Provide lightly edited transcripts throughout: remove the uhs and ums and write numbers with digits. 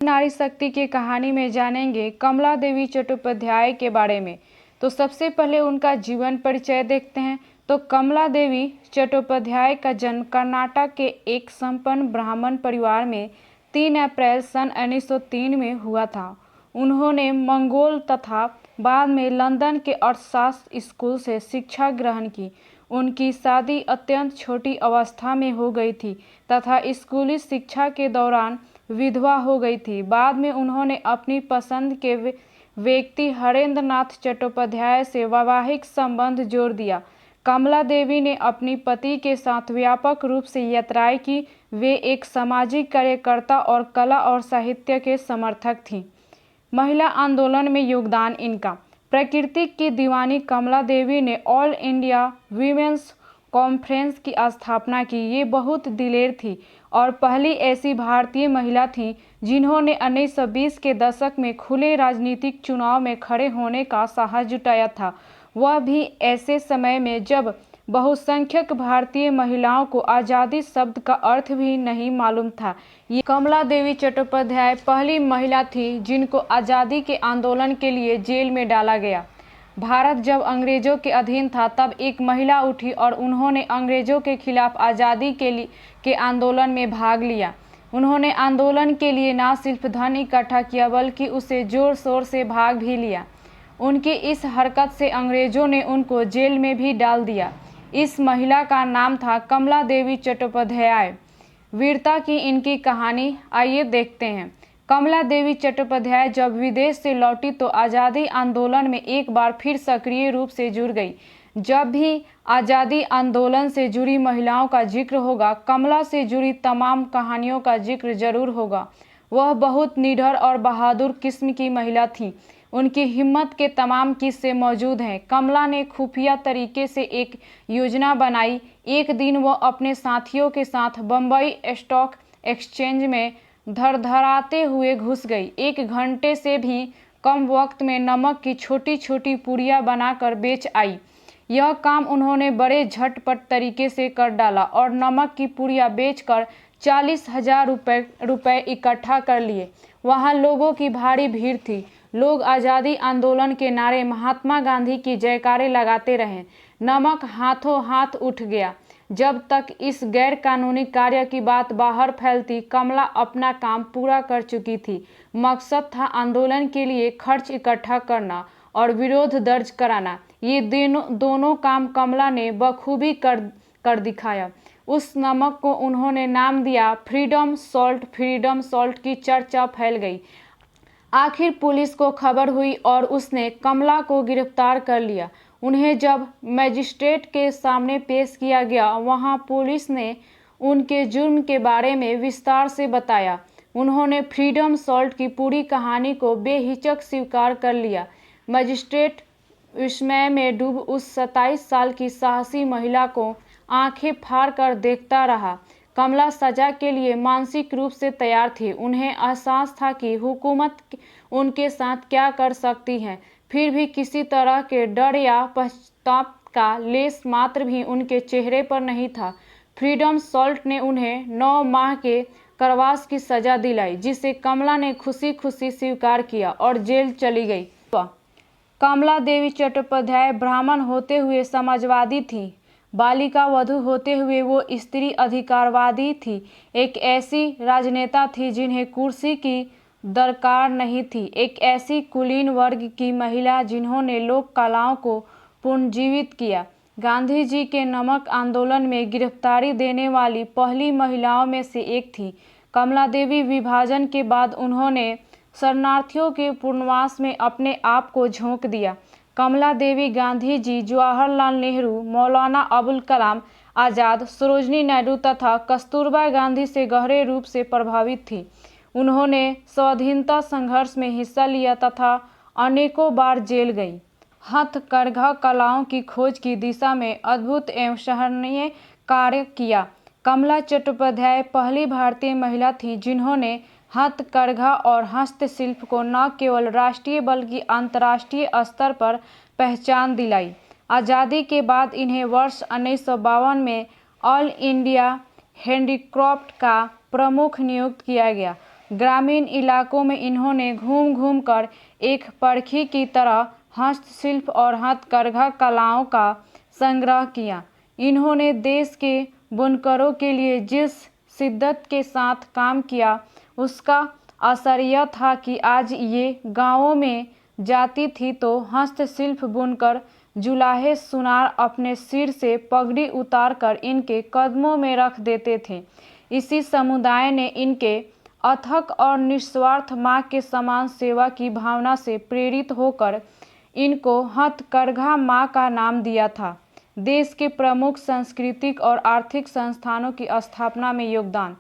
नारी शक्ति की कहानी में जानेंगे कमला देवी चट्टोपाध्याय के बारे में। तो सबसे पहले उनका जीवन परिचय देखते हैं। तो कमला देवी चट्टोपाध्याय का जन्म कर्नाटक के एक संपन्न ब्राह्मण परिवार में 3 अप्रैल सन 1903 में हुआ था। उन्होंने मंगोल तथा बाद में लंदन के अर्थशास्त्र स्कूल से शिक्षा ग्रहण की। उनकी शादी अत्यंत छोटी अवस्था में हो गई थी तथा स्कूली शिक्षा के दौरान विधवा हो गई थी। बाद में उन्होंने अपनी पसंद के व्यक्ति हरेंद्र नाथ चट्टोपाध्याय से वैवाहिक संबंध जोड़ दिया। कमला देवी ने अपने पति के साथ व्यापक रूप से यात्राएं की। वे एक सामाजिक कार्यकर्ता और कला और साहित्य के समर्थक थीं। महिला आंदोलन में योगदान इनका। प्रकृति की दीवानी कमला देवी ने ऑल इंडिया वीमेंस कॉन्फ्रेंस की स्थापना की। ये बहुत दिलेर थी और पहली ऐसी भारतीय महिला थी जिन्होंने 1920 के दशक में खुले राजनीतिक चुनाव में खड़े होने का साहस जुटाया था, वह भी ऐसे समय में जब बहुसंख्यक भारतीय महिलाओं को आज़ादी शब्द का अर्थ भी नहीं मालूम था। ये कमला देवी चट्टोपाध्याय पहली महिला थी जिनको आज़ादी के आंदोलन के लिए जेल में डाला गया। भारत जब अंग्रेजों के अधीन था तब एक महिला उठी और उन्होंने अंग्रेजों के खिलाफ आज़ादी के आंदोलन में भाग लिया। उन्होंने आंदोलन के लिए न सिर्फ धन इकट्ठा किया बल्कि उसे जोर शोर से भाग भी लिया। उनकी इस हरकत से अंग्रेजों ने उनको जेल में भी डाल दिया। इस महिला का नाम था कमला देवी चट्टोपाध्याय। वीरता की इनकी कहानी आइए देखते हैं। कमला देवी चट्टोपाध्याय जब विदेश से लौटी तो आज़ादी आंदोलन में एक बार फिर सक्रिय रूप से जुड़ गई। जब भी आज़ादी आंदोलन से जुड़ी महिलाओं का जिक्र होगा, कमला से जुड़ी तमाम कहानियों का जिक्र जरूर होगा। वह बहुत निडर और बहादुर किस्म की महिला थी। उनकी हिम्मत के तमाम किस्से मौजूद हैं। कमला ने खुफिया तरीके से एक योजना बनाई। एक दिन वह अपने साथियों के साथ बम्बई स्टॉक एक्सचेंज में धड़धड़ाते हुए घुस गई। 1 घंटे से भी कम वक्त में नमक की छोटी छोटी पुड़िया बनाकर बेच आई। यह काम उन्होंने बड़े झटपट तरीके से कर डाला और नमक की पुड़िया बेचकर 40,000 रुपये इकट्ठा कर लिए। वहाँ लोगों की भारी भीड़ थी। लोग आज़ादी आंदोलन के नारे, महात्मा गांधी की जयकारे लगाते रहे। नमक हाथों हाथ उठ गया। जब तक इस गैर कानूनी कार्य की बात बाहर फैलती, कमला अपना काम पूरा कर चुकी थी। मकसद था आंदोलन के लिए खर्च इकट्ठा करना और विरोध दर्ज कराना। ये दोनों काम कमला ने बखूबी कर दिखाया। उस नमक को उन्होंने नाम दिया फ्रीडम सॉल्ट। फ्रीडम सॉल्ट की चर्चा फैल गई। आखिर पुलिस को खबर हुई और उसने कमला को गिरफ्तार कर लिया। उन्हें जब मजिस्ट्रेट के सामने पेश किया गया, वहां पुलिस ने उनके जुर्म के बारे में विस्तार से बताया। उन्होंने फ्रीडम सॉल्ट की पूरी कहानी को बेहिचक स्वीकार कर लिया। मजिस्ट्रेट विस्मय में डूब उस 27 साल की साहसी महिला को आंखें फाड़ कर देखता रहा। कमला सजा के लिए मानसिक रूप से तैयार थी। उन्हें एहसास था कि हुकूमत उनके साथ क्या कर सकती है, फिर भी किसी तरह के डर या पश्चाताप का लेस मात्र भी उनके चेहरे पर नहीं था। फ्रीडम सॉल्ट ने उन्हें 9 माह के कारावास की सजा दिलाई, जिसे कमला ने खुशी खुशी स्वीकार किया और जेल चली गई। कमला देवी चट्टोपाध्याय ब्राह्मण होते हुए समाजवादी थी। बालिका वधू होते हुए वो स्त्री अधिकारवादी थी। एक ऐसी राजनेता थी जिन्हें कुर्सी की दरकार नहीं थी। एक ऐसी कुलीन वर्ग की महिला जिन्होंने लोक कलाओं को पुनर्जीवित किया। गांधी जी के नमक आंदोलन में गिरफ्तारी देने वाली पहली महिलाओं में से एक थी। कमला देवी विभाजन के बाद उन्होंने शरणार्थियों के पुनर्वास में अपने आप को झोंक दिया। कमला देवी गांधी जी, जवाहरलाल नेहरू, मौलाना अबुल कलाम आज़ाद, सरोजिनी नायडू तथा कस्तूरबा गांधी से गहरे रूप से प्रभावित थी। उन्होंने स्वाधीनता संघर्ष में हिस्सा लिया तथा अनेकों बार जेल गई। हथकरघा कलाओं की खोज की दिशा में अद्भुत एवं सराहनीय कार्य किया। कमला चट्टोपाध्याय पहली भारतीय महिला थी जिन्होंने हथकरघा और हस्तशिल्प को न केवल राष्ट्रीय बल्कि अंतर्राष्ट्रीय स्तर पर पहचान दिलाई। आज़ादी के बाद इन्हें वर्ष 1952 में ऑल इंडिया हैंडीक्राफ्ट का प्रमुख नियुक्त किया गया। ग्रामीण इलाकों में इन्होंने घूम घूम कर एक परखी की तरह हस्तशिल्प और हथकरघा कलाओं का संग्रह किया। इन्होंने देश के बुनकरों के लिए जिस शिद्दत के साथ काम किया, उसका असर यह था कि आज ये गांवों में जाती थी तो हस्तशिल्प बुनकर जुलाहे सुनार अपने सिर से पगड़ी उतार कर इनके कदमों में रख देते थे। इसी समुदाय ने इनके अथक और निस्वार्थ माँ के समान सेवा की भावना से प्रेरित होकर इनको हथकरघा माँ का नाम दिया था। देश के प्रमुख सांस्कृतिक और आर्थिक संस्थानों की स्थापना में योगदान।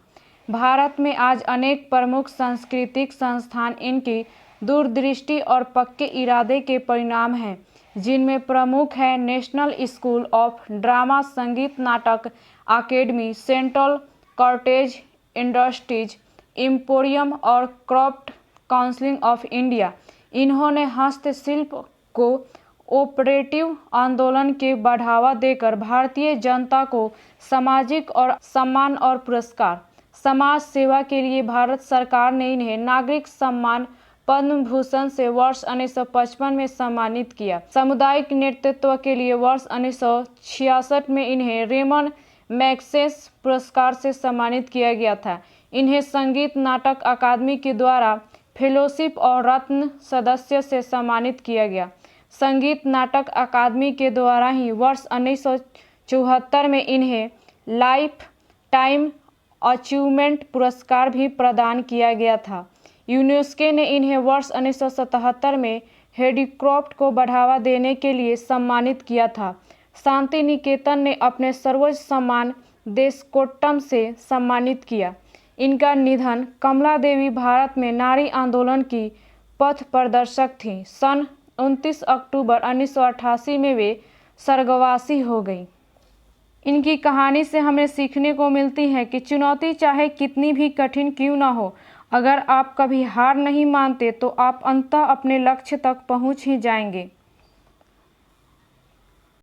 भारत में आज अनेक प्रमुख सांस्कृतिक संस्थान इनकी दूरदृष्टि और पक्के इरादे के परिणाम हैं, जिनमें प्रमुख है नेशनल स्कूल ऑफ ड्रामा, संगीत नाटक academy, central cottage industries, emporium और क्राफ्ट काउंसिल ऑफ इंडिया। इन्होंने हस्तशिल्प को ऑपरेटिव आंदोलन के बढ़ावा देकर भारतीय जनता को सामाजिक और सम्मान और पुरस्कार। समाज सेवा के लिए भारत सरकार ने इन्हें नागरिक सम्मान पद्म भूषण से वर्ष 1955 में सम्मानित किया। सामुदायिक नेतृत्व के लिए वर्ष 1966 में इन्हें रेमन मैग्सेसे पुरस्कार से सम्मानित किया गया था। इन्हें संगीत नाटक अकादमी के द्वारा फेलोशिप और रत्न सदस्य से सम्मानित किया गया। संगीत नाटक अकादमी के द्वारा ही वर्ष 1974 में इन्हें लाइफ टाइम अचीवमेंट पुरस्कार भी प्रदान किया गया था। यूनेस्को ने इन्हें वर्ष 1977 में हैंडीक्राफ्ट को बढ़ावा देने के लिए सम्मानित किया था। शांति निकेतन ने अपने सर्वोच्च सम्मान देशकोट्टम से सम्मानित किया। इनका निधन। कमला देवी भारत में नारी आंदोलन की पथ प्रदर्शक थी। सन 29 अक्टूबर 1988 में वे स्वर्गवासी हो गई। इनकी कहानी से हमें सीखने को मिलती है कि चुनौती चाहे कितनी भी कठिन क्यों ना हो, अगर आप कभी हार नहीं मानते तो आप अंततः अपने लक्ष्य तक पहुंच ही जाएंगे।